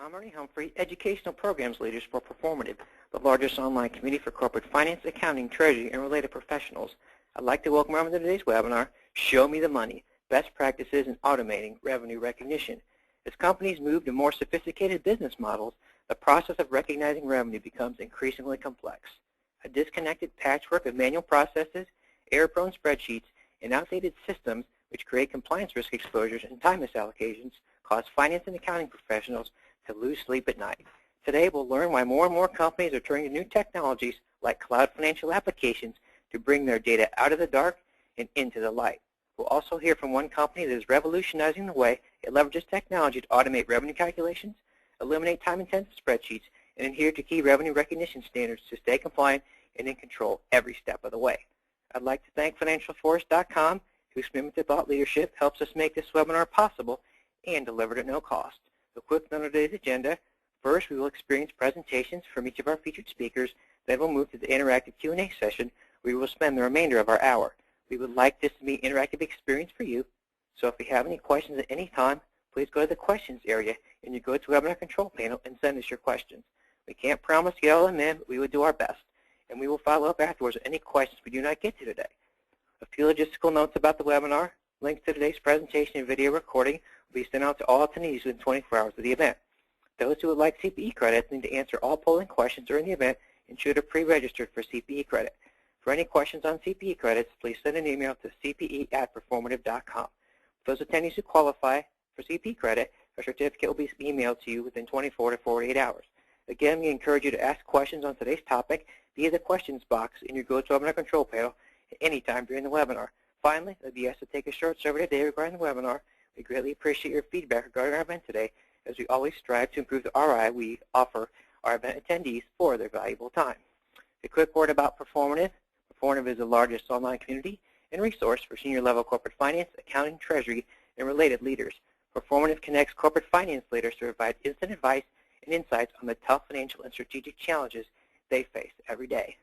I'm Ernie Humphrey, Educational Programs Leaders for Performative, the largest online community for corporate finance, accounting, treasury, and related professionals. I'd like to welcome everyone to today's webinar, Show Me the Money, Best Practices in Automating Revenue Recognition. As companies move to more sophisticated business models, the process of recognizing revenue becomes increasingly complex. A disconnected patchwork of manual processes, error-prone spreadsheets, and outdated systems which create compliance risk exposures and time misallocations cause finance and accounting professionals to lose sleep at night. Today we'll learn why more and more companies are turning to new technologies like cloud financial applications to bring their data out of the dark and into the light. We'll also hear from one company that is revolutionizing the way it leverages technology to automate revenue calculations, eliminate time-intensive spreadsheets, and adhere to key revenue recognition standards to stay compliant and in control every step of the way. I'd like to thank financialforce.com, whose commitment to thought leadership helps us make this webinar possible and delivered at no cost. A quick note on today's agenda. First, we will experience presentations from each of our featured speakers. Then we'll move to the interactive Q&A session, where we will spend the remainder of our hour. We would like this to be an interactive experience for you. So if you have any questions at any time, please go to the questions area in your GoToWebinar control panel and send us your questions. We can't promise to get all of them in, but we will do our best. And we will follow up afterwards with any questions we do not get to today. A few logistical notes about the webinar. Links to today's presentation and video recording will be sent out to all attendees within 24 hours of the event. Those who would like CPE credits need to answer all polling questions during the event and should have pre-registered for CPE credit. For any questions on CPE credits, please send an email to cpe@performative.com. For those attendees who qualify for CPE credit, a certificate will be emailed to you within 24 to 48 hours. Again, we encourage you to ask questions on today's topic via the questions box in your GoToWebinar control panel at any time during the webinar. Finally, I'd be asked to take a short survey today regarding the webinar. We greatly appreciate your feedback regarding our event today, as we always strive to improve the ROI we offer our event attendees for their valuable time. A quick word about Performative. Performative is the largest online community and resource for senior-level corporate finance, accounting, treasury, and related leaders. Performative connects corporate finance leaders to provide instant advice and insights on the tough financial and strategic challenges they face every day.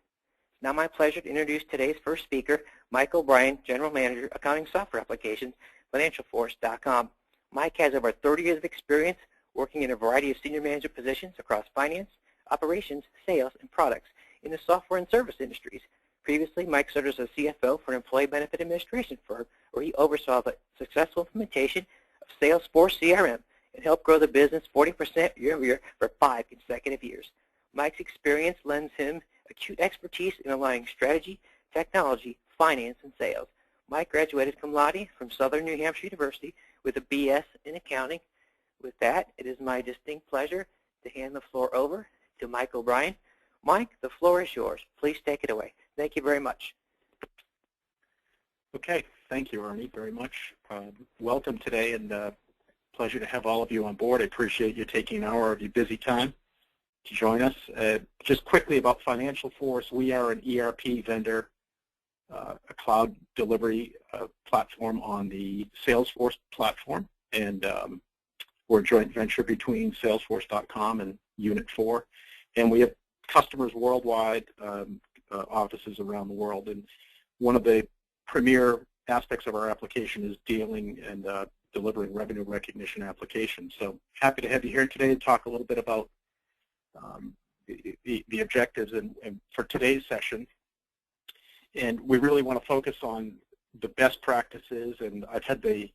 It's now my pleasure to introduce today's first speaker, Mike O'Brien, General Manager, Accounting Software Applications, financialforce.com. Mike has over 30 years of experience working in a variety of senior management positions across finance, operations, sales, and products in the software and service industries. Previously, Mike served as a CFO for an employee benefit administration firm where he oversaw the successful implementation of Salesforce CRM and helped grow the business 40% year-over-year for 5 consecutive years. Mike's experience lends him acute expertise in aligning strategy, technology, finance, and sales. Mike graduated cum laude from Southern New Hampshire University with a BS in accounting. With that, it is my distinct pleasure to hand the floor over to Mike O'Brien. Mike, the floor is yours. Please take it away. Thank you very much. Okay, thank you, Ernie, very much. Welcome today, and pleasure to have all of you on board. I appreciate you taking an hour of your busy time to join us. Just quickly about Financial Force, we are an ERP vendor, a cloud delivery platform on the Salesforce platform, and we're a joint venture between Salesforce.com and Unit 4, and we have customers worldwide, offices around the world, and one of the premier aspects of our application is dealing and delivering revenue recognition applications. So happy to have you here today to talk a little bit about the objectives and for today's session. And we really want to focus on the best practices, and I've had the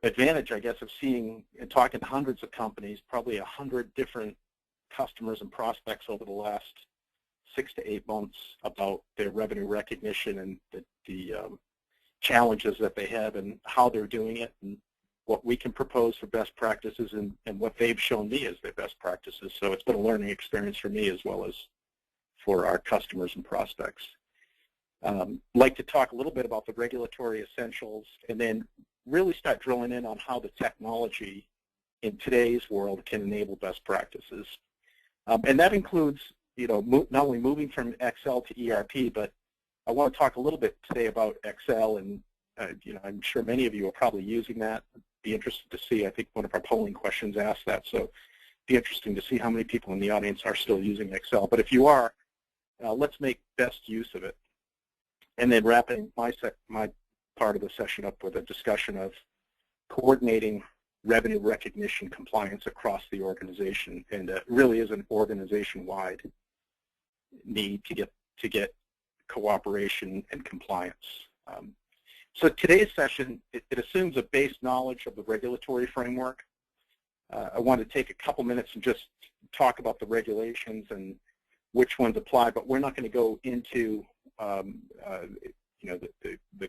advantage, I guess, of seeing and talking to hundreds of companies, probably 100 different customers and prospects over the last 6 to 8 months about their revenue recognition and the challenges that they have and how they're doing it and what we can propose for best practices and what they've shown me as their best practices. So it's been a learning experience for me as well as for our customers and prospects. I'd like to talk a little bit about the regulatory essentials and then really start drilling in on how the technology in today's world can enable best practices. And that includes, you know, not only moving from Excel to ERP, but I want to talk a little bit today about Excel, and you know, I'm sure many of you are probably using that. Be interested to see. I think one of our polling questions asked that, so be interesting to see how many people in the audience are still using Excel. But if you are, let's make best use of it. And then wrapping my part of the session up with a discussion of coordinating revenue recognition compliance across the organization, and it really is an organization-wide need to get cooperation and compliance. So today's session, it assumes a base knowledge of the regulatory framework. I want to take a couple minutes and just talk about the regulations and which ones apply, but we're not going to go into the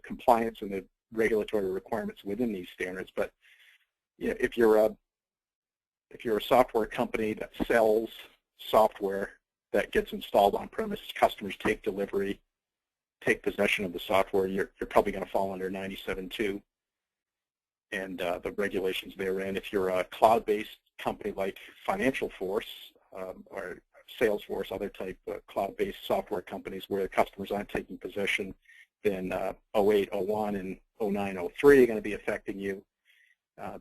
compliance and the regulatory requirements within these standards. But if you're a software company that sells software that gets installed on premise, customers take delivery, take possession of the software, you're probably going to fall under 97.2 and the regulations therein. If you're a cloud-based company like Financial Force or Salesforce, other type of cloud-based software companies where the customers aren't taking possession, then 08, 01, and 09, 03 are going to be affecting you.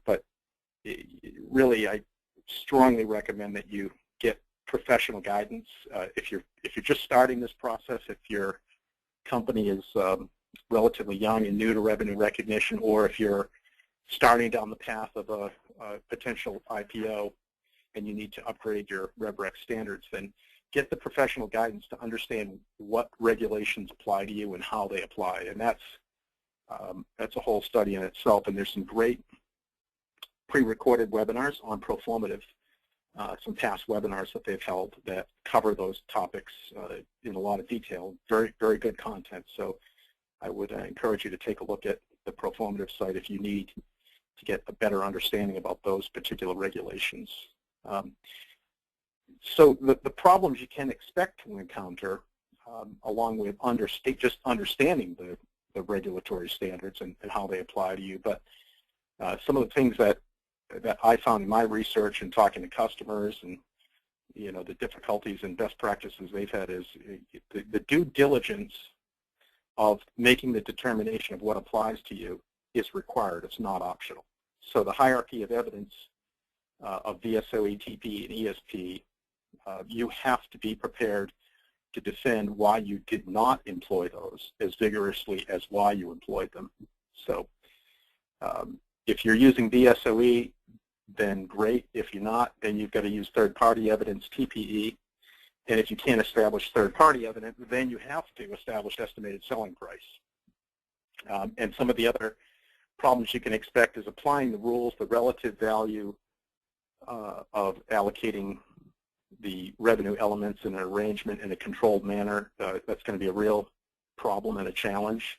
But really, I strongly recommend that you get professional guidance. If you're just starting this process, if your company is relatively young and new to revenue recognition, or if you're starting down the path of a potential IPO and you need to upgrade your RevRec standards, then get the professional guidance to understand what regulations apply to you and how they apply. And that's a whole study in itself, and there's some great pre-recorded webinars on Proformative, some past webinars that they've held that cover those topics in a lot of detail. Very, very good content. So I would encourage you to take a look at the Proformative site if you need to get a better understanding about those particular regulations. So the problems you can expect to encounter, along with just understanding the regulatory standards and how they apply to you, but some of the things that I found in my research and talking to customers, and the difficulties and best practices they've had, is the due diligence of making the determination of what applies to you is required. It's not optional. So the hierarchy of evidence of VSOE, TPE, and ESP, you have to be prepared to defend why you did not employ those as vigorously as why you employed them. So if you're using VSOE, then great. If you're not, then you've got to use third-party evidence, TPE. And if you can't establish third-party evidence, then you have to establish estimated selling price. And some of the other problems you can expect is applying the rules, the relative value of allocating the revenue elements in an arrangement in a controlled manner. That's going to be a real problem and a challenge.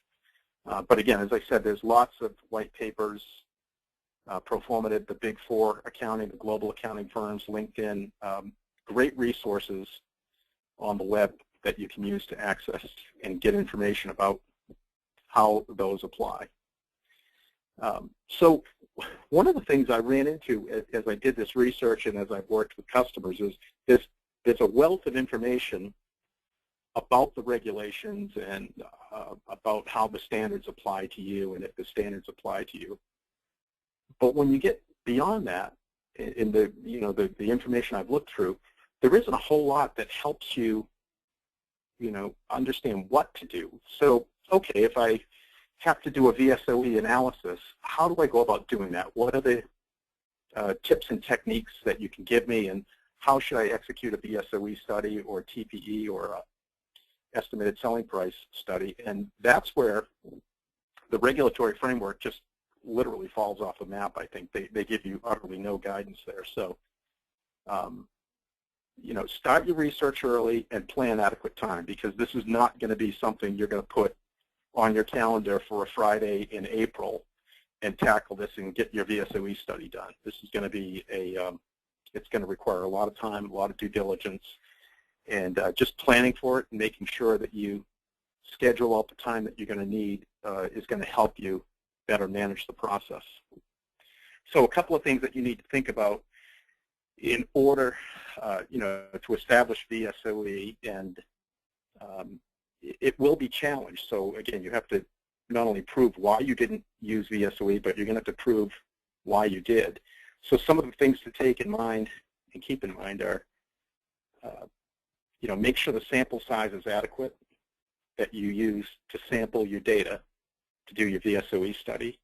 But again, as I said, there's lots of white papers, Proformative, the Big Four accounting, the global accounting firms, LinkedIn, great resources on the web that you can use to access and get information about how those apply. So one of the things I ran into as I did this research and as I've worked with customers is there's a wealth of information about the regulations and about how the standards apply to you and if the standards apply to you. But when you get beyond that, in the information I've looked through, there isn't a whole lot that helps you, understand what to do. So, okay, if I have to do a VSOE analysis, how do I go about doing that? What are the tips and techniques that you can give me, and how should I execute a VSOE study or TPE or a estimated selling price study? And that's where the regulatory framework just literally falls off the map. I think they give you utterly no guidance there. So, start your research early and plan adequate time, because this is not going to be something you're going to put on your calendar for a Friday in April and tackle this and get your VSOE study done. This is going to be it's going to require a lot of time, a lot of due diligence, and just planning for it and making sure that you schedule out the time that you're going to need is going to help you better manage the process. So a couple of things that you need to think about in order, to establish VSOE, and it will be challenged. So again, you have to not only prove why you didn't use VSOE, but you're going to have to prove why you did. So some of the things to take in mind and keep in mind are, make sure the sample size is adequate that you use to sample your data to do your VSOE study.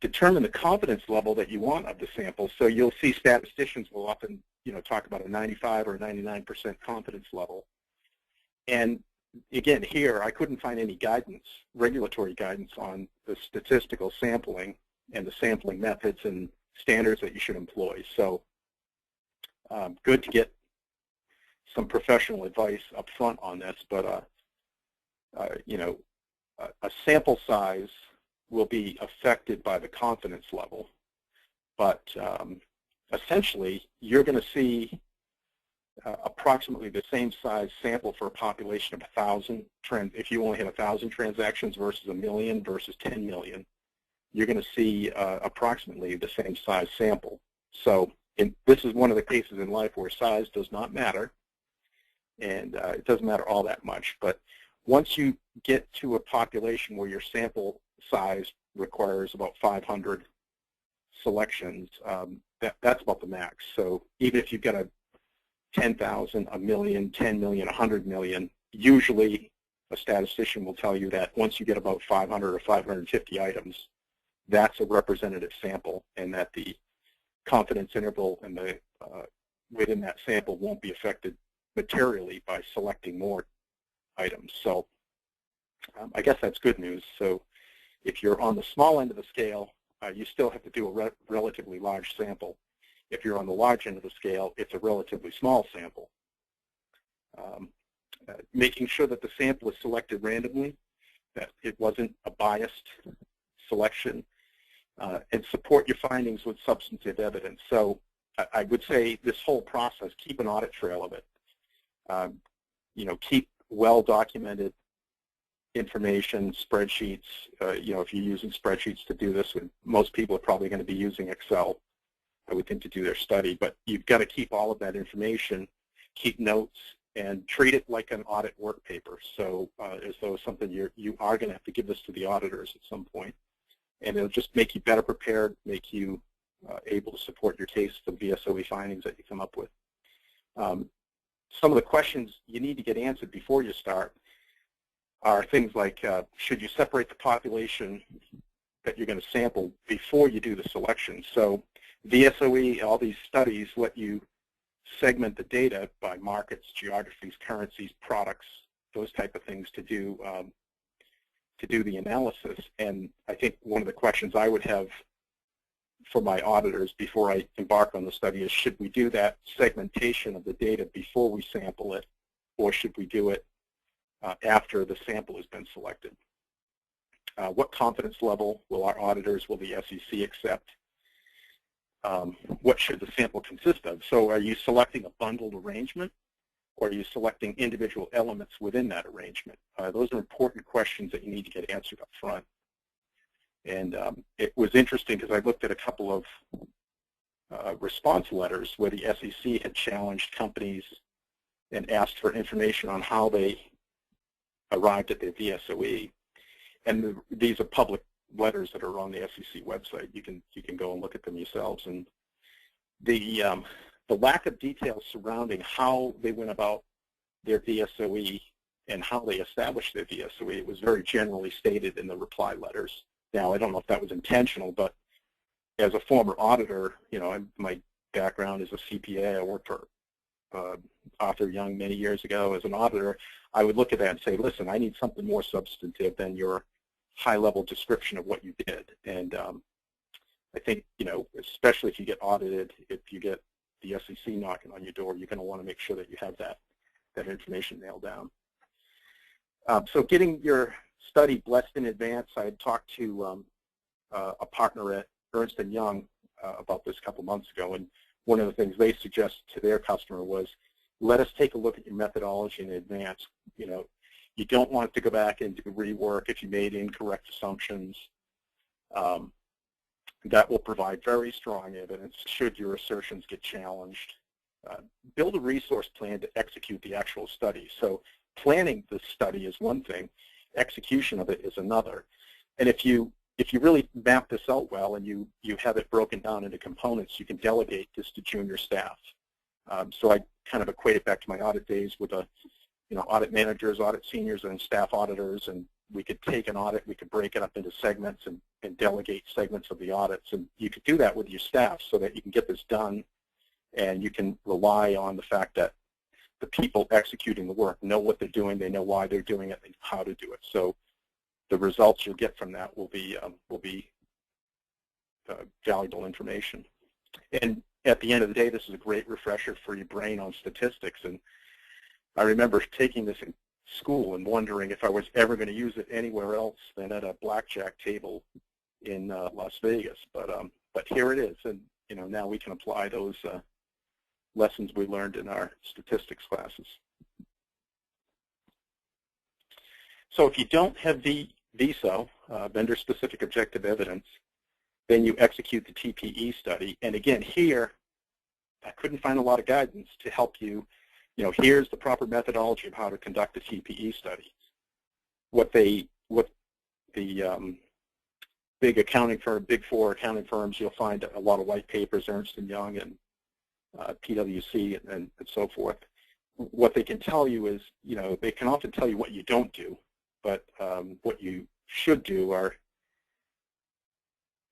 Determine the confidence level that you want of the sample. So you'll see statisticians will often, talk about a 95 or 99% confidence level. And again, here I couldn't find any guidance, regulatory guidance on the statistical sampling and the sampling methods and standards that you should employ. So good to get some professional advice up front on this, but a sample size will be affected by the confidence level. But essentially, you're going to see approximately the same size sample for a population of 1,000. If you only have 1,000 transactions versus 1 million versus 10 million, you're going to see approximately the same size sample. So this is one of the cases in life where size does not matter, and it doesn't matter all that much. But once you get to a population where your sample size requires about 500 selections, that's about the max. So even if you've got a 10,000, a million, 10 million, 100 million, usually a statistician will tell you that once you get about 500 or 550 items, that's a representative sample, and that the confidence interval and the within that sample won't be affected materially by selecting more items. So I guess that's good news. So if you're on the small end of the scale, you still have to do a relatively large sample. If you're on the large end of the scale, it's a relatively small sample. Making sure that the sample is selected randomly, that it wasn't a biased selection, and support your findings with substantive evidence. So I would say this whole process, keep an audit trail of it. Keep well-documented information, spreadsheets. If you're using spreadsheets to do this, most people are probably going to be using Excel, I would think, to do their study. But you've got to keep all of that information, keep notes, and treat it like an audit work paper. So as though something you are going to have to give this to the auditors at some point. And it'll just make you better prepared, make you able to support your case for the VSOE findings that you come up with. Some of the questions you need to get answered before you start are things like, should you separate the population that you're going to sample before you do the selection? So VSOE, all these studies let you segment the data by markets, geographies, currencies, products, those type of things to do the analysis. And I think one of the questions I would have for my auditors before I embark on the study is, should we do that segmentation of the data before we sample it, or should we do it after the sample has been selected? What confidence level will our auditors, will the SEC accept? What should the sample consist of? So are you selecting a bundled arrangement, or are you selecting individual elements within that arrangement? Those are important questions that you need to get answered up front. And it was interesting because I looked at a couple of response letters where the SEC had challenged companies and asked for information on how they arrived at their VSOE. And these are public letters that are on the SEC website. You can go and look at them yourselves. And the lack of details surrounding how they went about their VSOE and how they established their VSOE was very generally stated in the reply letters. Now, I don't know if that was intentional, but as a former auditor, my background is a CPA. I worked for Arthur Young many years ago as an auditor. I would look at that and say, listen, I need something more substantive than your high-level description of what you did. And I think, especially if you get audited, if you get the SEC knocking on your door, you're going to want to make sure that you have that information nailed down. So getting your study blessed in advance, I had talked to a partner at Ernst & Young about this a couple months ago, and one of the things they suggested to their customer was, let us take a look at your methodology in advance. You don't want to go back and do rework if you made incorrect assumptions. That will provide very strong evidence should your assertions get challenged. Build a resource plan to execute the actual study. So planning the study is one thing, execution of it is another. And if you really map this out well and you have it broken down into components, you can delegate this to junior staff. So I kind of equate it back to my audit days with audit managers, audit seniors, and staff auditors, and we could take an audit, we could break it up into segments and delegate segments of the audits. And you could do that with your staff so that you can get this done, and you can rely on the fact that the people executing the work know what they're doing, they know why they're doing it, and how to do it. So the results you'll get from that will be valuable information. And at the end of the day, this is a great refresher for your brain on statistics. And I remember taking this in school and wondering if I was ever going to use it anywhere else than at a blackjack table in Las Vegas. But here it is, and now we can apply those lessons we learned in our statistics classes. So if you don't have VSO, vendor-specific objective evidence, then you execute the TPE study. And again, here, I couldn't find a lot of guidance to help you. Here's the proper methodology of how to conduct a TPE study. What the big accounting firm, Big Four accounting firms, you'll find a lot of white papers, Ernst & Young and PwC and so forth. What they can tell you is, they can often tell you what you don't do, but what you should do are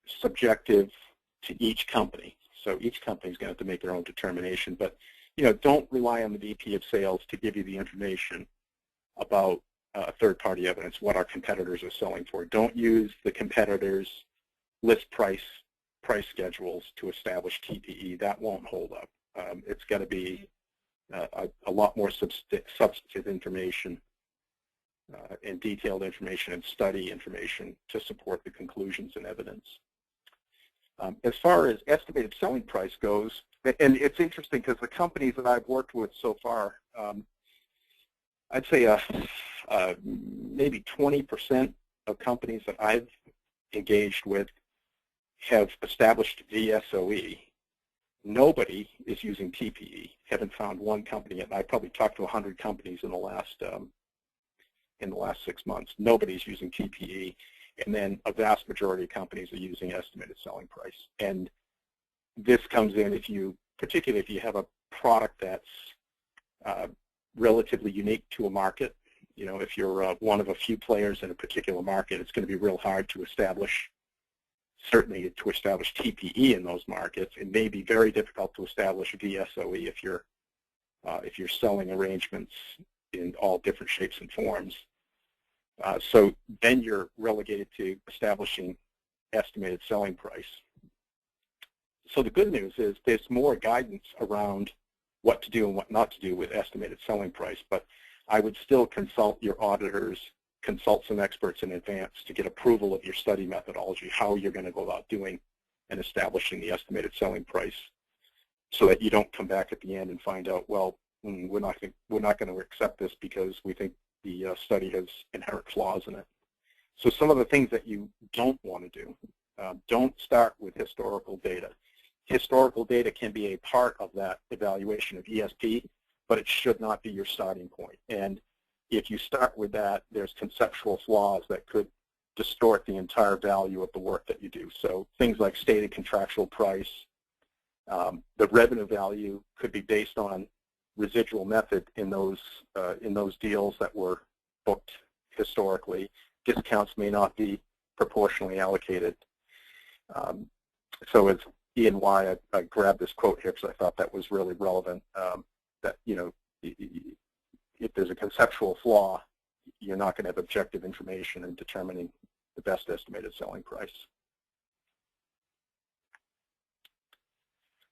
subjective to each company. So each company is going to have to make their own determination. But don't rely on the VP of sales to give you the information about third-party evidence, what our competitors are selling for. Don't use the competitors' list price schedules to establish TPE. That won't hold up. It's got to be a lot more substantive information and detailed information and study information to support the conclusions and evidence. As far as estimated selling price goes, and it's interesting because the companies that I've worked with so far, I'd say maybe 20% of companies that I've engaged with have established VSOE. Nobody is using TPE. Haven't found one company yet. I probably talked to 100 companies in the last 6 months. Nobody's using TPE. And then a vast majority of companies are using estimated selling price. And this comes in particularly if you have a product that's relatively unique to a market. If you're one of a few players in a particular market, it's going to be real hard to establish, certainly to establish TPE in those markets. It may be very difficult to establish VSOE if you're selling arrangements in all different shapes and forms. So then you're relegated to establishing estimated selling price. So the good news is there's more guidance around what to do and what not to do with estimated selling price, but I would still consult your auditors, consult some experts in advance to get approval of your study methodology, how you're going to go about doing and establishing the estimated selling price, so that you don't come back at the end and find out, well, we're not going to accept this because we think the study has inherent flaws in it. So some of the things that you don't want to do, don't start with historical data. Historical data can be a part of that evaluation of ESP, but it should not be your starting point. And if you start with that, there's conceptual flaws that could distort the entire value of the work that you do. So things like stated contractual price, the revenue value could be based on residual method in those deals that were booked historically. Discounts may not be proportionally allocated. So it's E&Y, I grabbed this quote here because I thought that was really relevant. That if there's a conceptual flaw, you're not going to have objective information in determining the best estimated selling price.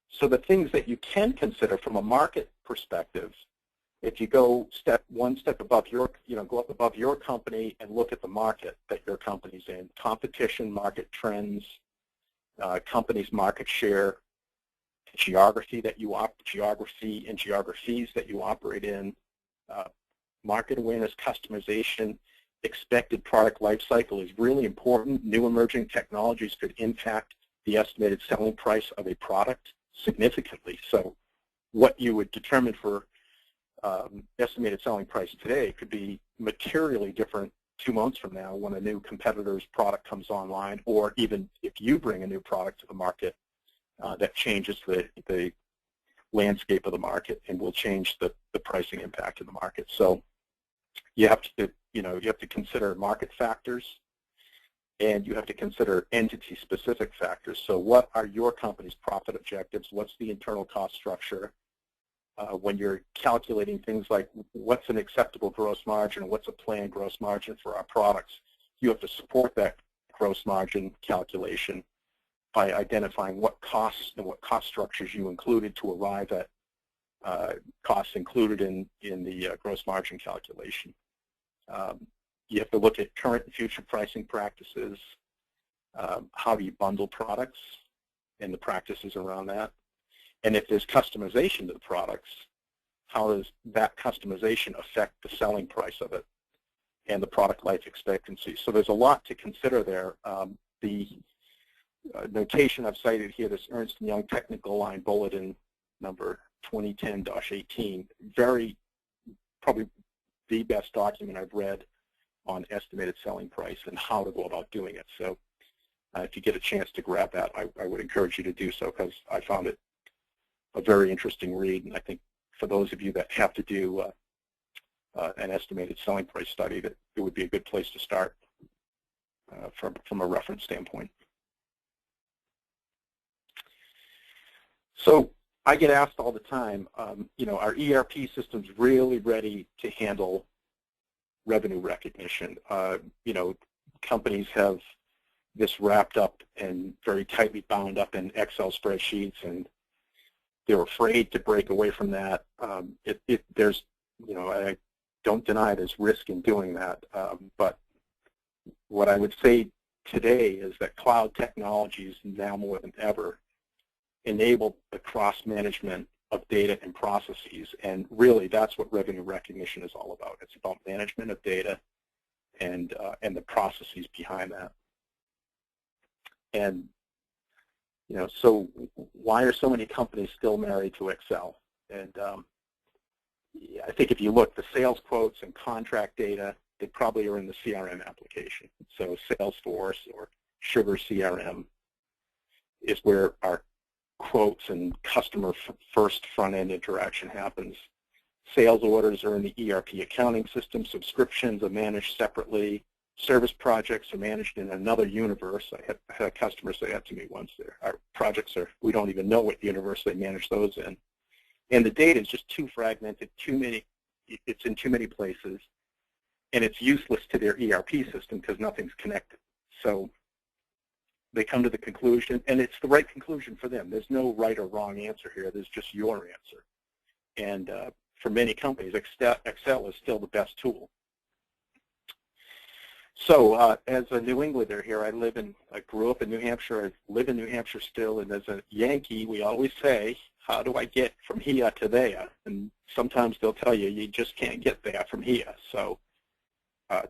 So the things that you can consider from a market perspective, if you go one step above go up above your company and look at the market that your company's in, competition, market trends, company's market share, geography and geographies that you operate in, market awareness, customization, expected product life cycle is really important. New emerging technologies could impact the estimated selling price of a product significantly. So what you would determine for estimated selling price today could be materially different 2 months from now when a new competitor's product comes online, or even if you bring a new product to the market that changes the landscape of the market and will change the pricing impact of the market. So you have to you have to consider market factors, and you have to consider entity-specific factors. So what are your company's profit objectives? What's the internal cost structure? When you're calculating things like what's an acceptable gross margin, what's a planned gross margin for our products, you have to support that gross margin calculation by identifying what costs and what cost structures you included to arrive at costs included in the gross margin calculation. You have to look at current and future pricing practices. How do you bundle products and the practices around that? And if there's customization to the products, how does that customization affect the selling price of it and the product life expectancy? So there's a lot to consider there. The notation I've cited here, this Ernst & Young Technical Line Bulletin number 2010-18, probably the best document I've read on estimated selling price and how to go about doing it. So if you get a chance to grab that, I would encourage you to do so, because I found it a very interesting read, and I think for those of you that have to do an estimated selling price study, that it would be a good place to start from a reference standpoint. So I get asked all the time, are ERP systems really ready to handle revenue recognition? Companies have this wrapped up and very tightly bound up in Excel spreadsheets, and they're afraid to break away from that. I don't deny there's risk in doing that, but what I would say today is that cloud technologies now more than ever enable the cross-management of data and processes, and really that's what revenue recognition is all about. It's about management of data and the processes behind that. And so why are so many companies still married to Excel? And I think if you look, the sales quotes and contract data, they probably are in the CRM application. So Salesforce or Sugar CRM is where our quotes and customer first front-end interaction happens. Sales orders are in the ERP accounting system. Subscriptions are managed separately. Service projects are managed in another universe. I had a customer say that to me once. Our projects we don't even know what universe they manage those in. And the data is just too fragmented, it's in too many places, and it's useless to their ERP system because nothing's connected. So they come to the conclusion, and it's the right conclusion for them. There's no right or wrong answer here. There's just your answer. And for many companies, Excel is still the best tool. So as a New Englander here, I grew up in New Hampshire. I live in New Hampshire still, and as a Yankee, we always say, how do I get from here to there? And sometimes they'll tell you, you just can't get there from here. So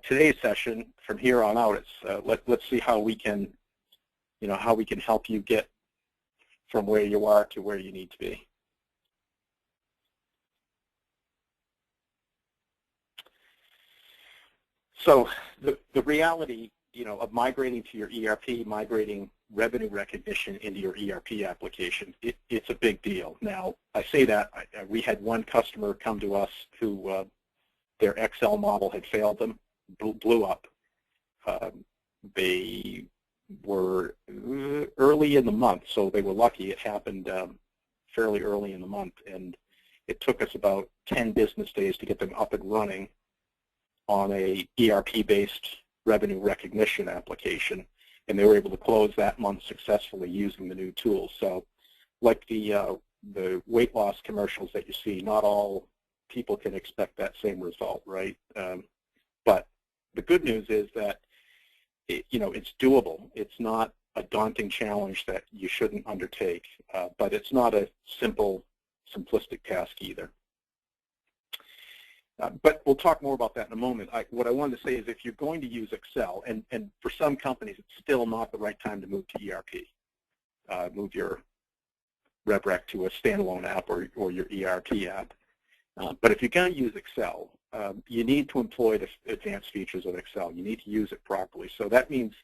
today's session, from here on out, it's let's see how we can, help you get from where you are to where you need to be. So the reality, of migrating to your ERP, migrating revenue recognition into your ERP application, it's a big deal. Now, I say that, we had one customer come to us who their Excel model had failed them, blew up. They were early in the month, so they were lucky. It happened fairly early in the month, and it took us about 10 business days to get them up and running on a ERP-based revenue recognition application, and they were able to close that month successfully using the new tools. So like the weight loss commercials that you see, not all people can expect that same result, right? But the good news is that it's doable. It's not a daunting challenge that you shouldn't undertake, but it's not a simplistic task either. But we'll talk more about that in a moment. What I wanted to say is if you're going to use Excel, and for some companies it's still not the right time to move to ERP, move your RevRec to a standalone app or your ERP app. But if you're going to use Excel, you need to employ the advanced features of Excel. You need to use it properly. So that means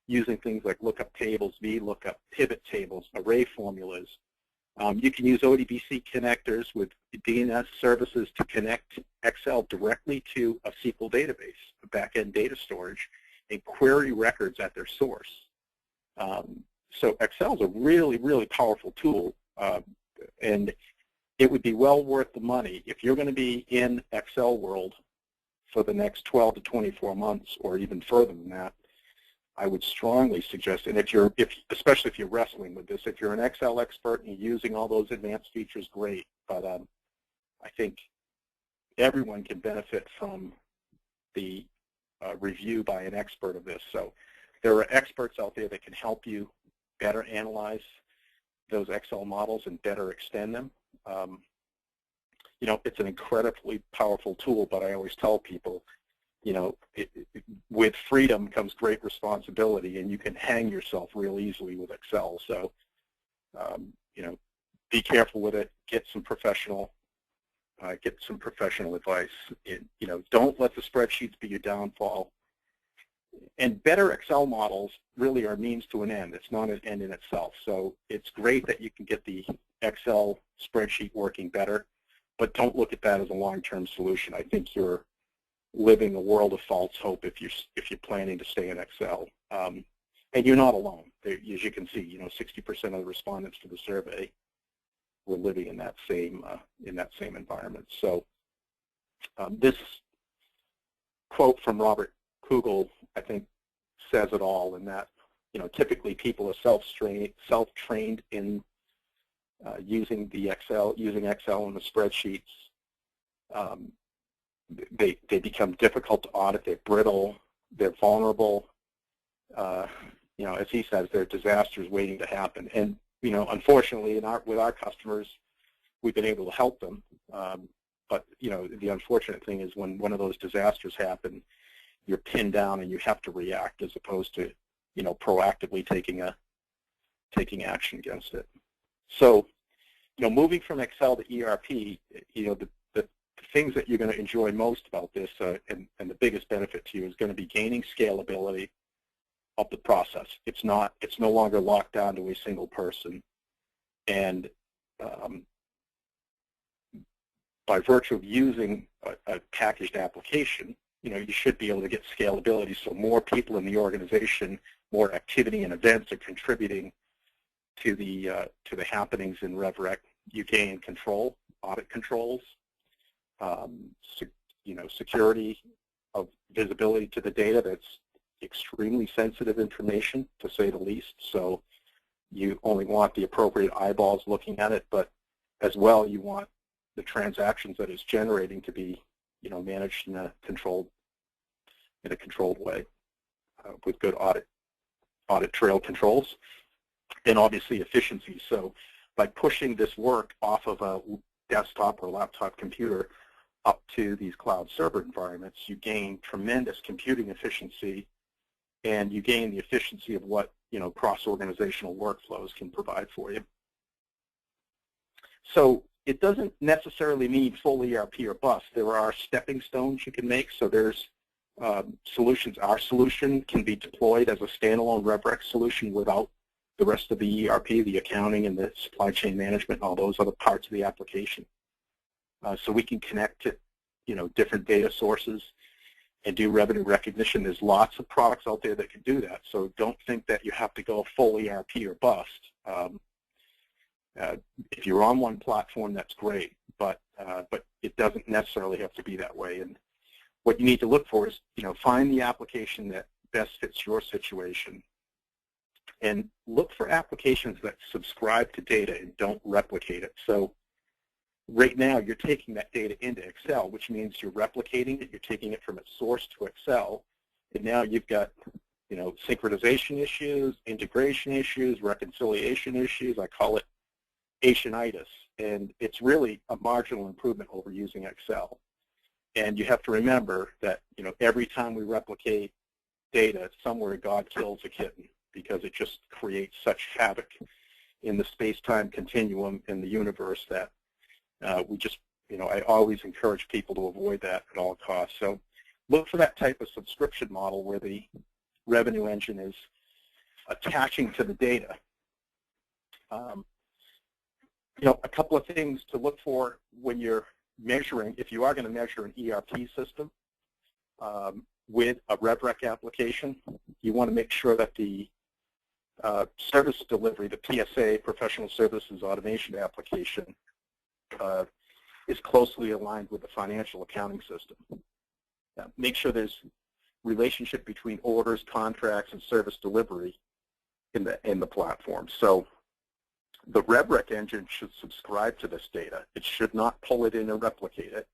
using things like lookup tables, VLOOKUP, pivot tables, array formulas, You can use ODBC connectors with DNS services to connect Excel directly to a SQL database, a back-end data storage, and query records at their source. So Excel is a really, really powerful tool, and it would be well worth the money if you're going to be in Excel world for the next 12 to 24 months, or even further than that. I would strongly suggest, and especially if you're wrestling with this, if you're an Excel expert and you're using all those advanced features, great. But I think everyone can benefit from the review by an expert of this. So there are experts out there that can help you better analyze those Excel models and better extend them. You know, it's an incredibly powerful tool, but I always tell people, you know, with freedom comes great responsibility, and you can hang yourself real easily with Excel. So, you know, be careful with it. Get some professional advice. You know, don't let the spreadsheets be your downfall. And better Excel models really are a means to an end. It's not an end in itself. So it's great that you can get the Excel spreadsheet working better, but don't look at that as a long-term solution. I think you're living a world of false hope if you're planning to stay in Excel. And you're not alone. As you can see, you know, 60% of the respondents to the survey were living in that same environment. So this quote from Robert Kugel, I think, says it all, in that, you know, typically people are self-trained in using Excel and the spreadsheets. They become difficult to audit. They're brittle. They're vulnerable. You know, as he says, they're disasters waiting to happen. And you know, unfortunately, with our customers, we've been able to help them. But you know, the unfortunate thing is when one of those disasters happen, you're pinned down and you have to react, as opposed to, you know, proactively taking action against it. So, you know, moving from Excel to ERP, you know, the things that you're going to enjoy most about this, and the biggest benefit to you, is going to be gaining scalability of the process. It's no longer locked down to a single person, and by virtue of using a packaged application, you know, you should be able to get scalability, so more people in the organization, more activity and events are contributing to the happenings in RevRec. You gain control, audit controls, you know, security of visibility to the data. That's extremely sensitive information, to say the least. So you only want the appropriate eyeballs looking at it, but as well, you want the transactions that it's generating to be, you know, managed in a controlled way, with good audit trail controls, and obviously efficiency. So by pushing this work off of a desktop or laptop computer up to these cloud server environments, you gain tremendous computing efficiency, and you gain the efficiency of what, you know, cross-organizational workflows can provide for you. So it doesn't necessarily mean full ERP or bust. There are stepping stones you can make. So there's solutions. Our solution can be deployed as a standalone RevRec solution without the rest of the ERP, the accounting and the supply chain management, and all those other parts of the application. So we can connect to, you know, different data sources and do revenue recognition. There's lots of products out there that can do that. So don't think that you have to go full ERP or bust. If you're on one platform, that's great, but it doesn't necessarily have to be that way. And what you need to look for is, you know, find the application that best fits your situation, and look for applications that subscribe to data and don't replicate it. So right now, you're taking that data into Excel, which means you're replicating it. You're taking it from its source to Excel, and now you've got, you know, synchronization issues, integration issues, reconciliation issues. I call it Asianitis, and it's really a marginal improvement over using Excel. And you have to remember that, you know, every time we replicate data, somewhere God kills a kitten, because it just creates such havoc in the space-time continuum in the universe that we just, you know, I always encourage people to avoid that at all costs. So look for that type of subscription model where the revenue engine is attaching to the data. A couple of things to look for when you're measuring, if you are going to measure an ERP system with a RevRec application, you want to make sure that the service delivery, the PSA, Professional Services Automation application, is closely aligned with the financial accounting system. Make sure there's relationship between orders, contracts, and service delivery in the platform. So the RevRec engine should subscribe to this data. It should not pull it in and replicate it.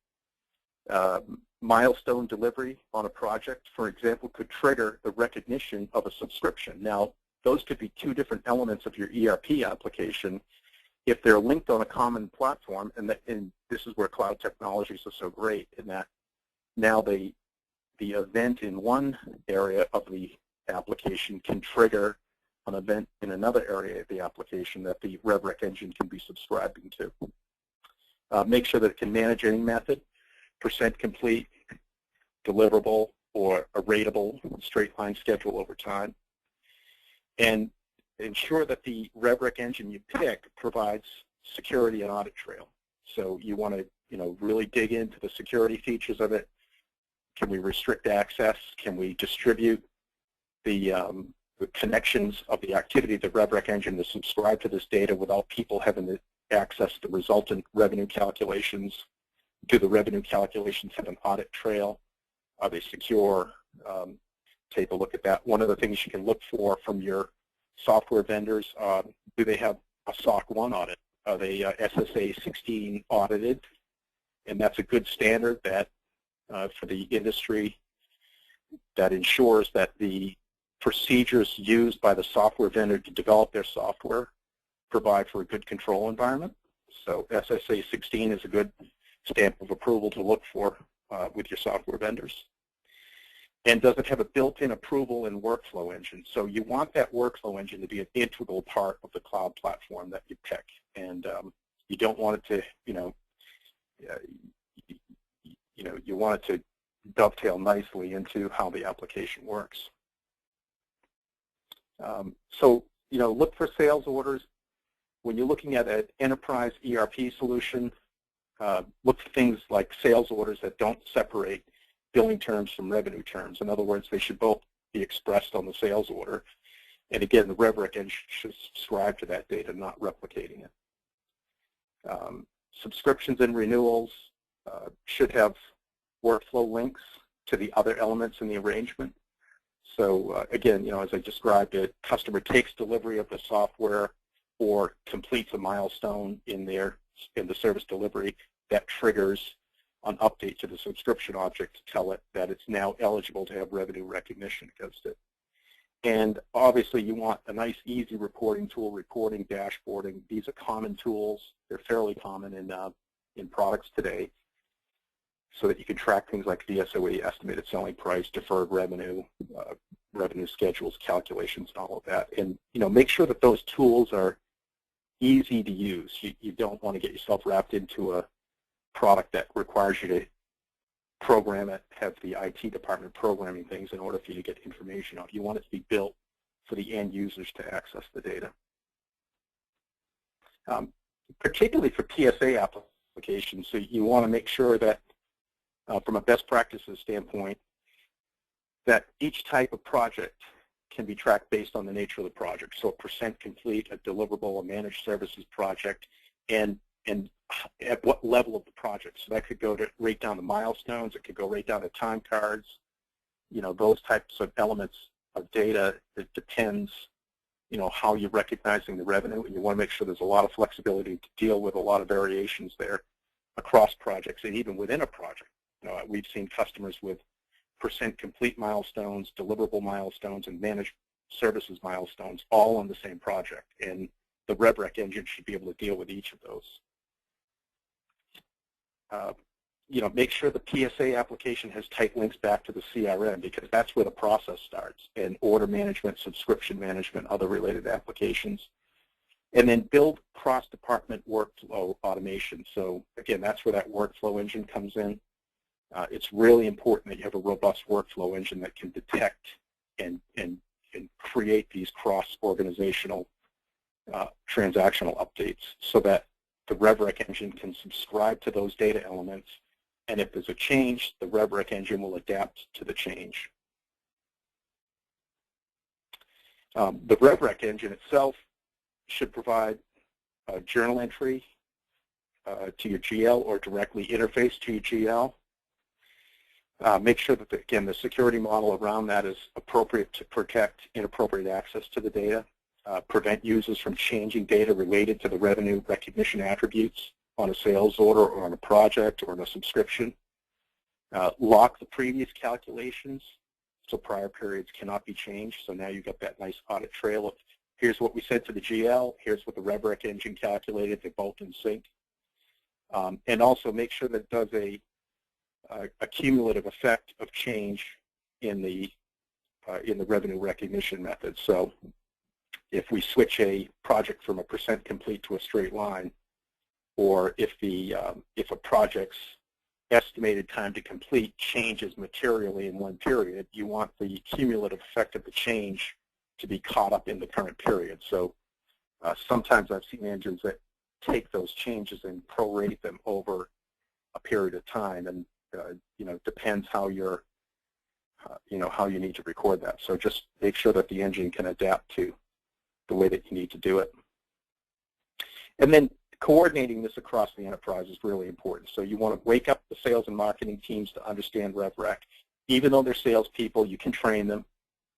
Milestone delivery on a project, for example, could trigger the recognition of a subscription. Now, those could be two different elements of your ERP application if they're linked on a common platform, and this is where cloud technologies are so great in that now the event in one area of the application can trigger an event in another area of the application that the RevRec engine can be subscribing to. Make sure that it can manage any method, percent complete, deliverable, or a ratable straight line schedule over time. And ensure that the RevRec engine you pick provides security and audit trail. So you want to really dig into the security features of it. Can we restrict access? Can we distribute the connections of the activity of the RevRec engine to subscribe to this data without people having to access the resultant revenue calculations? Do the revenue calculations have an audit trail? Are they secure? Take a look at that. One of the things you can look for from your software vendors, do they have a SOC 1 audit? Are they SSA 16 audited? And that's a good standard that for the industry that ensures that the procedures used by the software vendor to develop their software provide for a good control environment. So SSA 16 is a good stamp of approval to look for with your software vendors. And does it have a built-in approval and workflow engine? So you want that workflow engine to be an integral part of the cloud platform that you pick. And you don't want it to, you want it to dovetail nicely into how the application works. Look for sales orders. When you're looking at an enterprise ERP solution, look for things like sales orders that don't separate billing terms from revenue terms. In other words, they should both be expressed on the sales order. And again, the RevRec engine should subscribe to that data, not replicating it. Subscriptions and renewals should have workflow links to the other elements in the arrangement. So again, as I described it, customer takes delivery of the software or completes a milestone in the service delivery that triggers an update to the subscription object to tell it that it's now eligible to have revenue recognition against it. And obviously you want a nice easy reporting tool, reporting, dashboarding. These are common tools. They're fairly common in products today so that you can track things like VSOE, estimated selling price, deferred revenue, revenue schedules, calculations, and all of that. And make sure that those tools are easy to use. You don't want to get yourself wrapped into a product that requires you to program it, have the IT department programming things in order for you to get information out. You want it to be built for the end users to access the data. Particularly for PSA applications, so you want to make sure that from a best practices standpoint, that each type of project can be tracked based on the nature of the project. So a percent complete, a deliverable, a managed services project, and at what level of the project. So that could go right down to milestones. It could go right down to time cards. Those types of elements of data. It depends, how you're recognizing the revenue, and you want to make sure there's a lot of flexibility to deal with a lot of variations there across projects and even within a project. We've seen customers with percent complete milestones, deliverable milestones, and managed services milestones all on the same project, and the RevRec engine should be able to deal with each of those. Make sure the PSA application has tight links back to the CRM, because that's where the process starts, and order management, subscription management, other related applications. And then build cross-department workflow automation. So again, that's where that workflow engine comes in. It's really important that you have a robust workflow engine that can detect and create these cross-organizational transactional updates, so that the RevRec engine can subscribe to those data elements, and if there's a change, the RevRec engine will adapt to the change. The RevRec engine itself should provide a journal entry to your GL or directly interface to your GL. Make sure that, again, the security model around that is appropriate to protect inappropriate access to the data, prevent users from changing data related to the revenue recognition attributes on a sales order or on a project or on a subscription. Lock the previous calculations so prior periods cannot be changed. So now you've got that nice audit trail of here's what we said to the GL, here's what the RevRec engine calculated, they're both in sync. And also make sure that it does a cumulative effect of change in the revenue recognition method. So if we switch a project from a % complete to a straight line, or if a project's estimated time to complete changes materially in one period, you want the cumulative effect of the change to be caught up in the current period. So sometimes I've seen engines that take those changes and prorate them over a period of time, and depends how you're, how you need to record that. So just make sure that the engine can adapt to the way that you need to do it. And then coordinating this across the enterprise is really important. So you want to wake up the sales and marketing teams to understand RevRec. Even though they're salespeople, you can train them.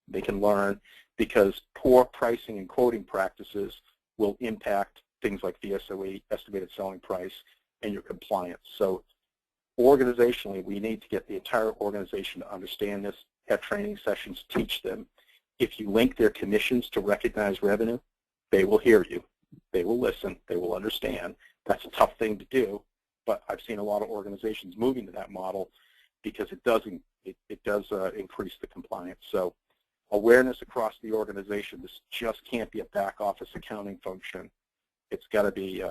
They can learn, because poor pricing and quoting practices will impact things like the SOE, estimated selling price, and your compliance. So organizationally, we need to get the entire organization to understand this, have training sessions, teach them. If you link their commissions to recognized revenue, they will hear you. They will listen. They will understand. That's a tough thing to do, but I've seen a lot of organizations moving to that model because it does increase the compliance. So awareness across the organization. This just can't be a back office accounting function. It's got to be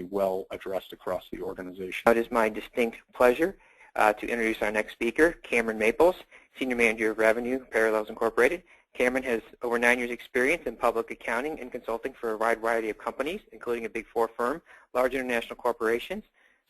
well addressed across the organization. It is my distinct pleasure to introduce our next speaker, Cameron Maples, Senior Manager of Revenue, Parallels Incorporated. Cameron has over 9 years' experience in public accounting and consulting for a wide variety of companies, including a Big Four firm, large international corporations,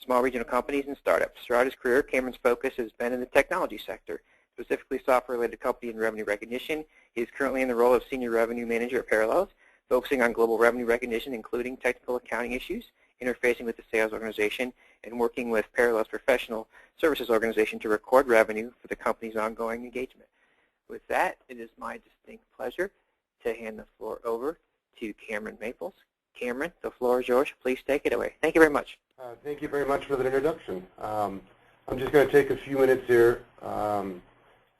small regional companies, and startups. Throughout his career, Cameron's focus has been in the technology sector, specifically software-related company and revenue recognition. He is currently in the role of Senior Revenue Manager at Parallels, focusing on global revenue recognition, including technical accounting issues, interfacing with the sales organization, and working with Parallels Professional Services Organization to record revenue for the company's ongoing engagement. With that, it is my distinct pleasure to hand the floor over to Cameron Maples. Cameron, the floor is yours. Please take it away. Thank you very much. Thank you very much for that introduction. I'm just going to take a few minutes here to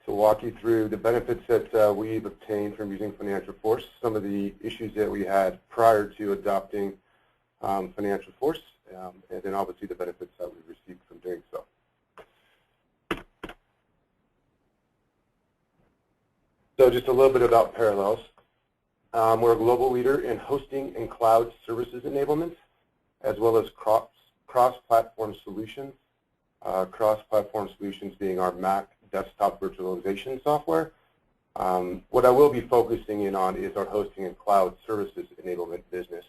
walk you through the benefits that we've obtained from using Financial Force, some of the issues that we had prior to adopting Financial Force, and then obviously the benefits that we've received from doing so. So just a little bit about Parallels. We're a global leader in hosting and cloud services enablement, as well as cross-platform solutions. Cross-platform solutions being our Mac desktop virtualization software. What I will be focusing in on is our hosting and cloud services enablement business,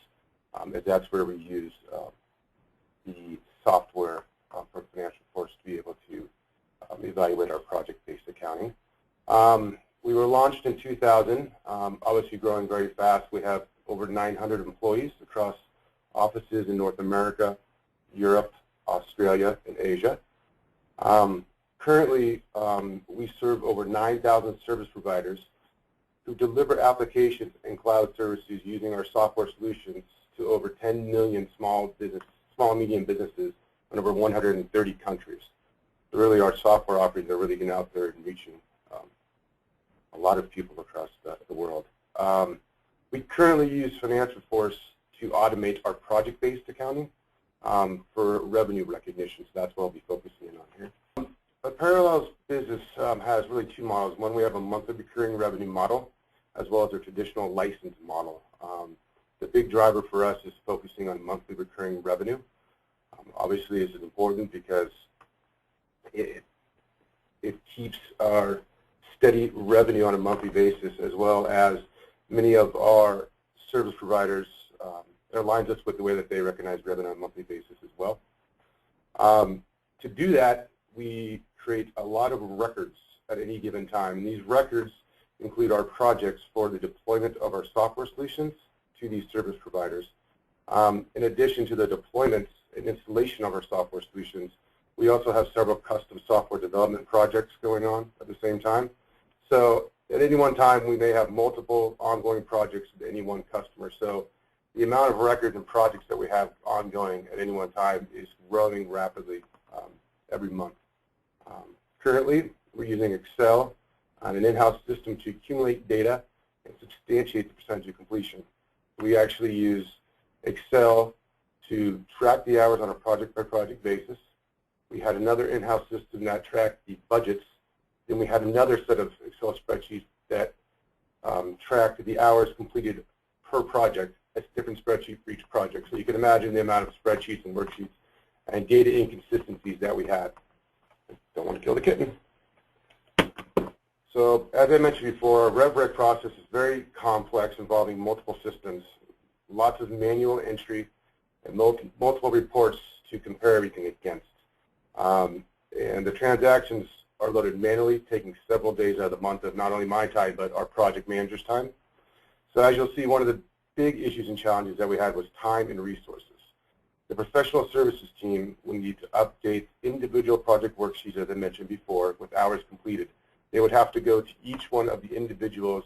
as that's where we use the software from Financial Force to be able to evaluate our project-based accounting. We were launched in 2000, obviously growing very fast. We have over 900 employees across offices in North America, Europe, Australia, and Asia. Currently, we serve over 9,000 service providers who deliver applications and cloud services using our software solutions to over 10 million small and medium businesses in over 130 countries. So really, our software offerings are really getting out there and reaching a lot of people across the world. We currently use Financial Force to automate our project-based accounting for revenue recognition, so that's what I'll be focusing in on here. The Parallels business has really two models. One, we have a monthly recurring revenue model, as well as a traditional license model. The big driver for us is focusing on monthly recurring revenue. Obviously, this is important because it keeps our steady revenue on a monthly basis, as well as many of our service providers It aligns us with the way that they recognize revenue on a monthly basis as well. To do that, we create a lot of records at any given time. And these records include our projects for the deployment of our software solutions to these service providers. In addition to the deployment and installation of our software solutions, we also have several custom software development projects going on at the same time. So at any one time, we may have multiple ongoing projects with any one customer. So the amount of records and projects that we have ongoing at any one time is growing rapidly every month. Currently, we're using Excel on an in-house system to accumulate data and substantiate the percentage of completion. We actually use Excel to track the hours on a project-by-project basis. We had another in-house system that tracked the budgets. Then we had another set of Excel spreadsheets that tracked the hours completed per project. That's a different spreadsheet for each project. So you can imagine the amount of spreadsheets and worksheets and data inconsistencies that we had. Don't want to kill the kitten. So as I mentioned before, our RevRec process is very complex, involving multiple systems, lots of manual entry, and multiple reports to compare everything against. And the transactions are loaded manually, taking several days out of the month of not only my time, but our project manager's time. So as you'll see, one of the big issues and challenges that we had was time and resources. The professional services team will need to update individual project worksheets, as I mentioned before, with hours completed. They would have to go to each one of the individuals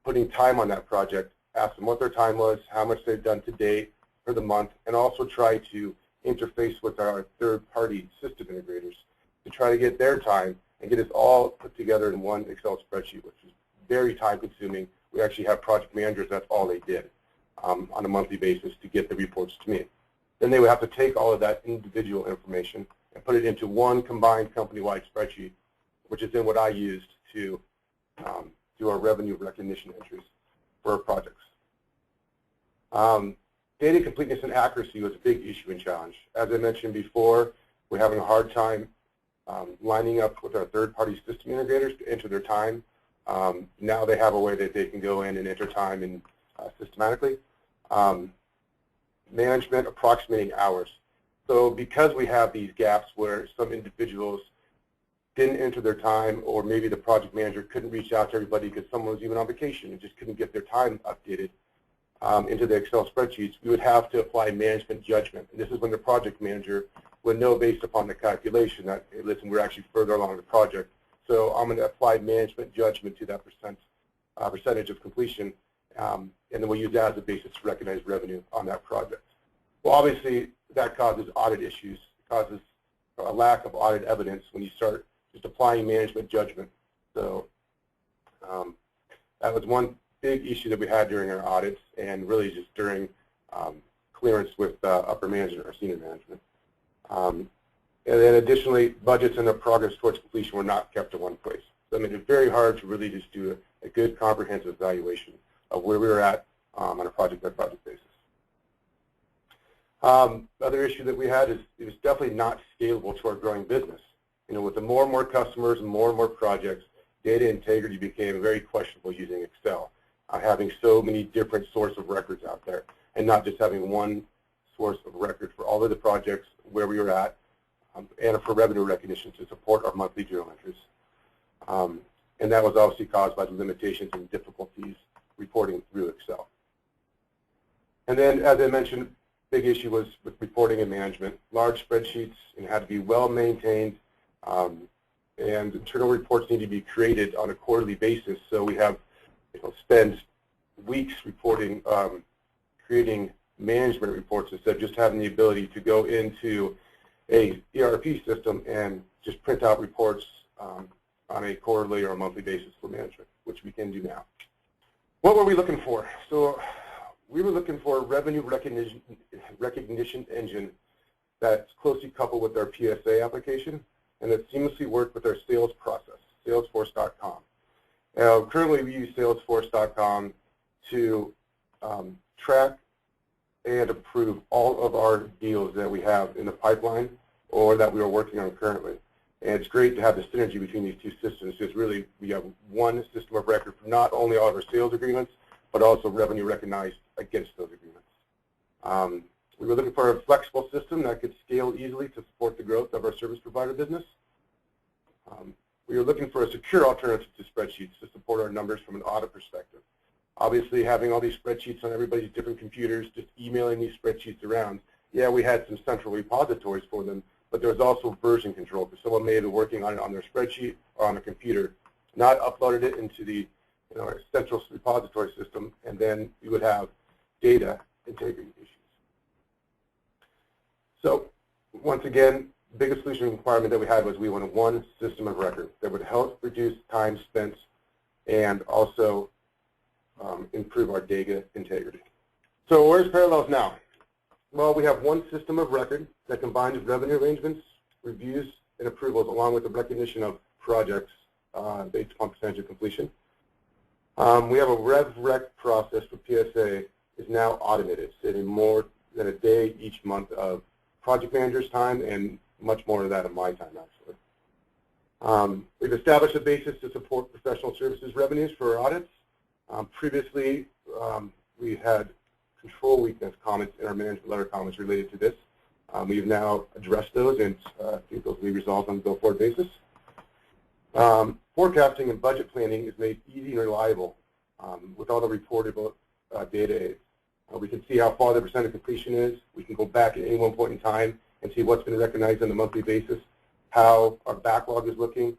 putting time on that project, ask them what their time was, how much they've done to date for the month, and also try to interface with our third-party system integrators to try to get their time and get us all put together in one Excel spreadsheet, which is very time-consuming. We actually have project managers, that's all they did on a monthly basis to get the reports to me. Then they would have to take all of that individual information and put it into one combined company-wide spreadsheet, which is then what I used to do our revenue recognition entries for our projects. Data completeness and accuracy was a big issue and challenge. As I mentioned before, we're having a hard time lining up with our third-party system integrators to enter their time. Now they have a way that they can go in and enter time in, systematically. Management approximating hours. So because we have these gaps where some individuals didn't enter their time, or maybe the project manager couldn't reach out to everybody because someone was even on vacation and just couldn't get their time updated into the Excel spreadsheets, we would have to apply management judgment. And this is when the project manager would know, based upon the calculation, that, hey, listen, we're actually further along the project, so I'm going to apply management judgment to that percentage of completion, and then we'll use that as a basis to recognize revenue on that project. Well, obviously, that causes audit issues. It causes a lack of audit evidence when you start just applying management judgment. So that was one big issue that we had during our audits, and really just during clearance with upper management or senior management. And then additionally, budgets and their progress towards completion were not kept in one place. So it made it very hard to really just do a good comprehensive evaluation of where we were at on a project-by-project basis. Other issue that we had is it was definitely not scalable to our growing business. You know, with the more and more customers and more projects, data integrity became very questionable using Excel, having so many different sources of records out there, and not just having one source of record for all of the projects where we were at, and for revenue recognition to support our monthly journal entries. And that was obviously caused by the limitations and difficulties reporting through Excel. And then, as I mentioned, big issue was with reporting and management. Large spreadsheets had to be well maintained, and internal reports need to be created on a quarterly basis. So we have, spend weeks reporting, creating management reports instead of just having the ability to go into a ERP system and just print out reports on a quarterly or a monthly basis for management, which we can do now. What were we looking for? So we were looking for a revenue recognition engine that's closely coupled with our PSA application and that seamlessly worked with our sales process, Salesforce.com. Currently, we use Salesforce.com to track and approve all of our deals that we have in the pipeline or that we are working on currently. And it's great to have the synergy between these two systems, because really we have one system of record for not only all of our sales agreements, but also revenue recognized against those agreements. We were looking for a flexible system that could scale easily to support the growth of our service provider business. We were looking for a secure alternative to spreadsheets to support our numbers from an audit perspective. Obviously, having all these spreadsheets on everybody's different computers, just emailing these spreadsheets around, yeah, we had some central repositories for them, but there was also version control, because someone may have been working on it on their spreadsheet or on a computer, not uploaded it into the our central repository system, and then you would have data integrity issues. So once again, the biggest solution requirement that we had was we wanted one system of record that would help reduce time spent and also improve our data integrity. So where's Parallels now? Well, we have one system of record that combines revenue arrangements, reviews, and approvals, along with the recognition of projects based upon percentage of completion. We have a RevRec process for PSA is now automated, saving more than a day each month of project manager's time and much more of that of my time, actually. We've established a basis to support professional services revenues for our audits. Previously, we had control weakness comments in our management letter comments related to this. We've now addressed those, and I think those will be resolved on a go-forward basis. Forecasting and budget planning is made easy and reliable with all the reportable data aids. We can see how far the percent of completion is. We can go back at any one point in time and see what's been recognized on a monthly basis, how our backlog is looking.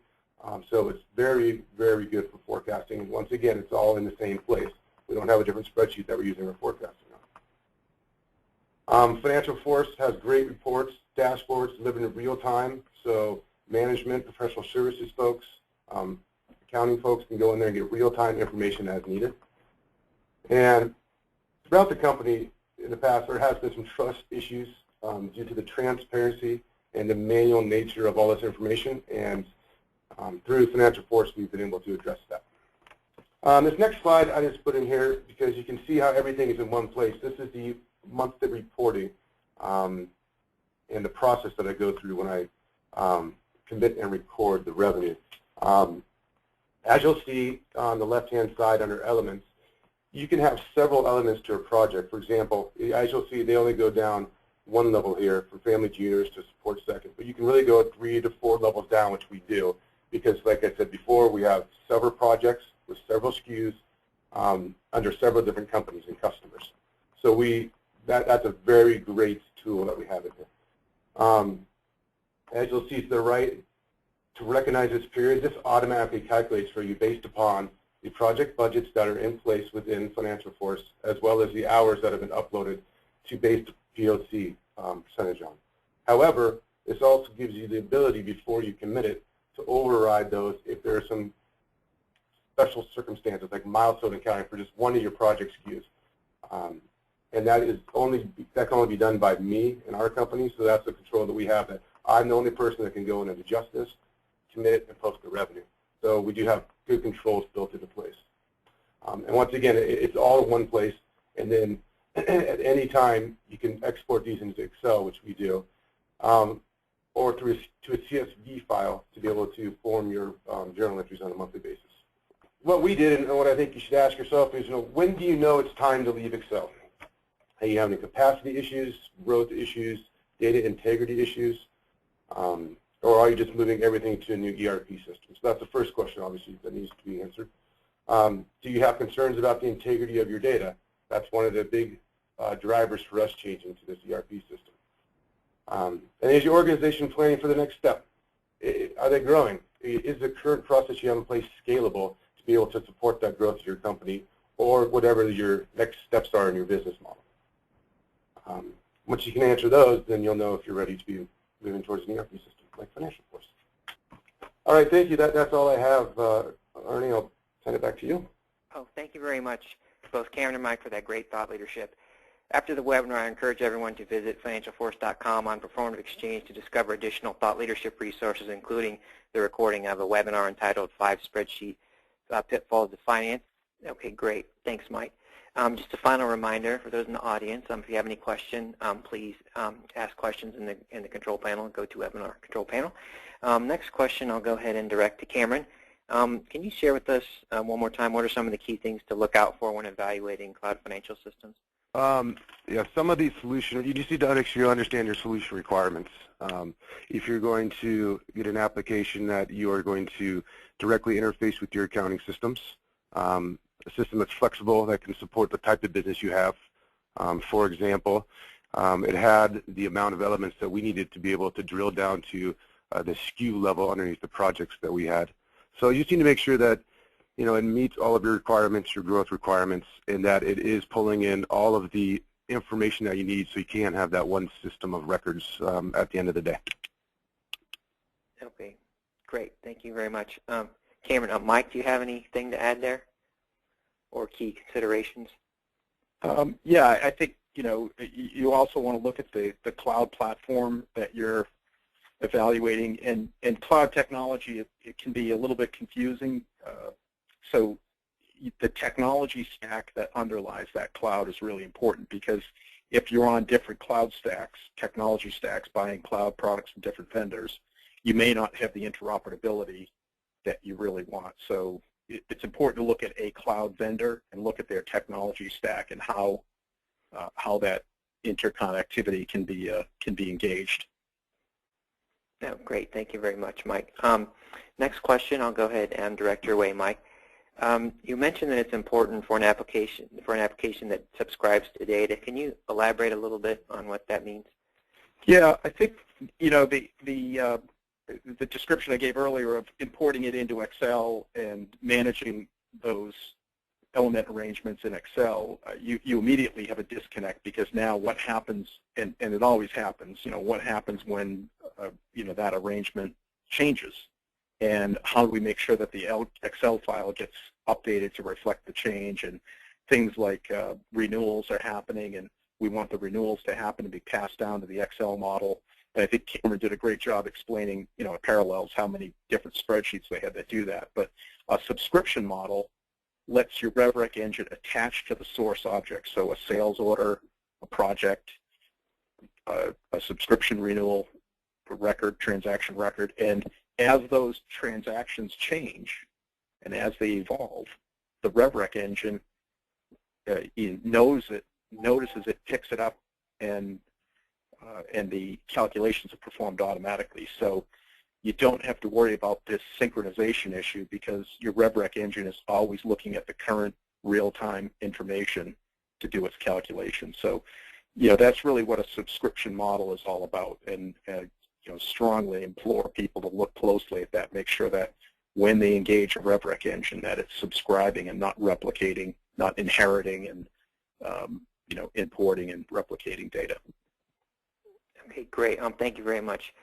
So it's very, very good for forecasting. And once again, it's all in the same place. We don't have a different spreadsheet that we're using for forecasting on. Financial Force has great reports, dashboards delivered in real time. So management, professional services folks, accounting folks can go in there and get real-time information as needed. And throughout the company in the past, there has been some trust issues due to the transparency and the manual nature of all this information. And through Financial Force, we've been able to address that. This next slide I just put in here because you can see how everything is in one place. This is the monthly reporting and the process that I go through when I commit and record the revenue. As you'll see on the left-hand side under elements, you can have several elements to a project. For example, as you'll see, they only go down one level here from family juniors to support second, but you can really go 3 to 4 levels down, which we do, because like I said before, we have several projects with several SKUs under several different companies and customers. So that's a very great tool that we have in here. As you'll see to the right, to recognize this period, this automatically calculates for you based upon the project budgets that are in place within Financial Force, as well as the hours that have been uploaded to base POC percentage on. However, this also gives you the ability before you commit it to override those if there are some special circumstances like milestone accounting for just one of your project SKUs. And that can only be done by me and our company, so that's the control that we have, that I'm the only person that can go in and adjust this, commit it, and post the revenue. So we do have good controls built into place. And once again, it's all in one place, and then at any time you can export these into Excel, which we do, or to a CSV file to be able to form your journal entries on a monthly basis. What we did, and what I think you should ask yourself is, when do you know it's time to leave Excel? Are you having capacity issues, growth issues, data integrity issues, or are you just moving everything to a new ERP system? So that's the first question, obviously, that needs to be answered. Do you have concerns about the integrity of your data? That's one of the big drivers for us changing to this ERP system. And is your organization planning for the next step? Are they growing? Is the current process you have in place scalable to be able to support that growth of your company or whatever your next steps are in your business model? Once you can answer those, then you'll know if you're ready to be moving towards an ERP system like Financial Force. All right, thank you. That's all I have. Ernie, I'll send it back to you. Oh, thank you very much, both Cameron and Mike, for that great thought leadership. After the webinar, I encourage everyone to visit financialforce.com on Performative Exchange to discover additional thought leadership resources, including the recording of a webinar entitled 5 Spreadsheet Pitfalls of Finance. Okay, great. Thanks, Mike. Just a final reminder for those in the audience, if you have any question, please ask questions in the control panel and go to webinar control panel. Next question I'll go ahead and direct to Cameron. Can you share with us one more time what are some of the key things to look out for when evaluating cloud financial systems? Yeah, some of these solutions, you just need to make sure you understand your solution requirements. If you're going to get an application that you are going to directly interface with your accounting systems, a system that's flexible, that can support the type of business you have. For example, it had the amount of elements that we needed to be able to drill down to the SKU level underneath the projects that we had. So you just need to make sure that it meets all of your requirements, your growth requirements, and that it is pulling in all of the information that you need so you can have that one system of records at the end of the day. Okay, great. Thank you very much. Cameron, Mike, do you have anything to add there or key considerations? Yeah, I think you also want to look at the cloud platform that you're evaluating, and cloud technology, it can be a little bit confusing. So the technology stack that underlies that cloud is really important, because if you're on different cloud stacks, technology stacks, buying cloud products from different vendors, you may not have the interoperability that you really want. So it's important to look at a cloud vendor and look at their technology stack and how that interconnectivity can be engaged. Oh, great. Thank you very much, Mike. Next question, I'll go ahead and direct your way, Mike. You mentioned that it's important for an application that subscribes to data. Can you elaborate a little bit on what that means? Yeah, I think the description I gave earlier of importing it into Excel and managing those element arrangements in Excel, you immediately have a disconnect, because now what happens, and it always happens, what happens when that arrangement changes, and how do we make sure that the Excel file gets updated to reflect the change, and things like renewals are happening, and we want the renewals to happen to be passed down to the Excel model. And I think Cameron did a great job explaining, it parallels how many different spreadsheets they had that do that. But a subscription model lets your RevRec engine attach to the source object, so a sales order, a project, a subscription renewal, a record, transaction record, and as those transactions change and as they evolve, the RevRec engine notices it, picks it up, and the calculations are performed automatically. So you don't have to worry about this synchronization issue, because your RevRec engine is always looking at the current real-time information to do its calculation. So, that's really what a subscription model is all about, and strongly implore people to look closely at that, make sure that when they engage a RevRec engine, that it's subscribing and not replicating, not inheriting and importing and replicating data. Okay, great. Thank you very much,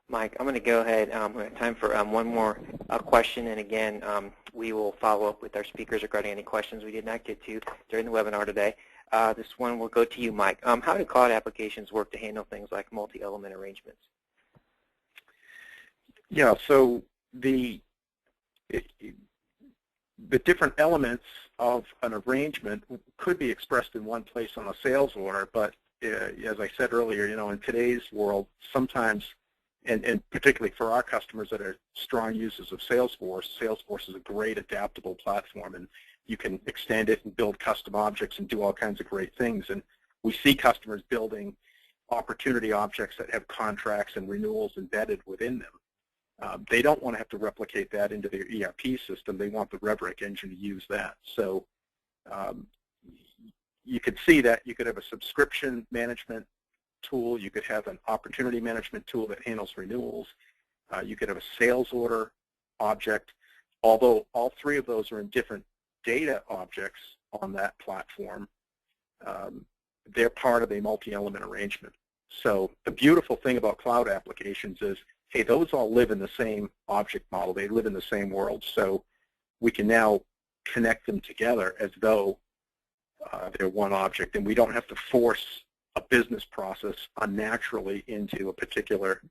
Mike. I'm going to go ahead. We have time for one more question, and again, we will follow up with our speakers regarding any questions we did not get to during the webinar today. This one will go to you, Mike. How do cloud applications work to handle things like multi-element arrangements? Yeah, so the different elements of an arrangement could be expressed in one place on a sales order, but as I said earlier, in today's world, sometimes, and particularly for our customers that are strong users of Salesforce is a great adaptable platform, and you can extend it and build custom objects and do all kinds of great things. And we see customers building opportunity objects that have contracts and renewals embedded within them. They don't want to have to replicate that into their ERP system. They want the RevRec engine to use that. So you could see that you could have a subscription management tool. You could have an opportunity management tool that handles renewals. You could have a sales order object. Although all three of those are in different data objects on that platform, they're part of a multi-element arrangement. So the beautiful thing about cloud applications is, hey, those all live in the same object model. They live in the same world. So we can now connect them together as though they're one object, and we don't have to force a business process unnaturally into a particular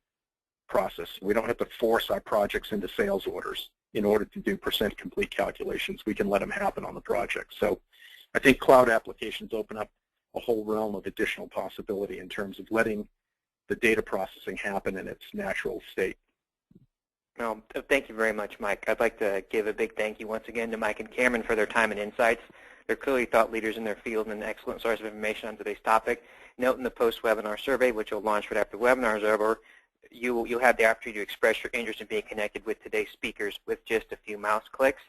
process. We don't have to force our projects into sales orders in order to do percent complete calculations. We can let them happen on the project. So I think cloud applications open up a whole realm of additional possibility in terms of letting the data processing happen in its natural state. Thank you very much, Mike. I'd like to give a big thank you once again to Mike and Cameron for their time and insights They're clearly thought leaders in their field and an excellent source of information on today's topic. Note in the post-webinar survey, which will launch right after the webinar is over, you'll have the opportunity to express your interest in being connected with today's speakers with just a few mouse clicks.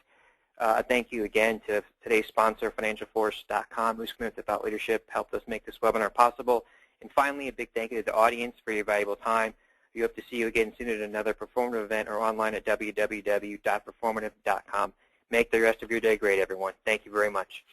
Thank you again to today's sponsor, financialforce.com, whose commitment to thought leadership helped us make this webinar possible. And finally, a big thank you to the audience for your valuable time. We hope to see you again soon at another performative event or online at www.performative.com. Make the rest of your day great, everyone. Thank you very much.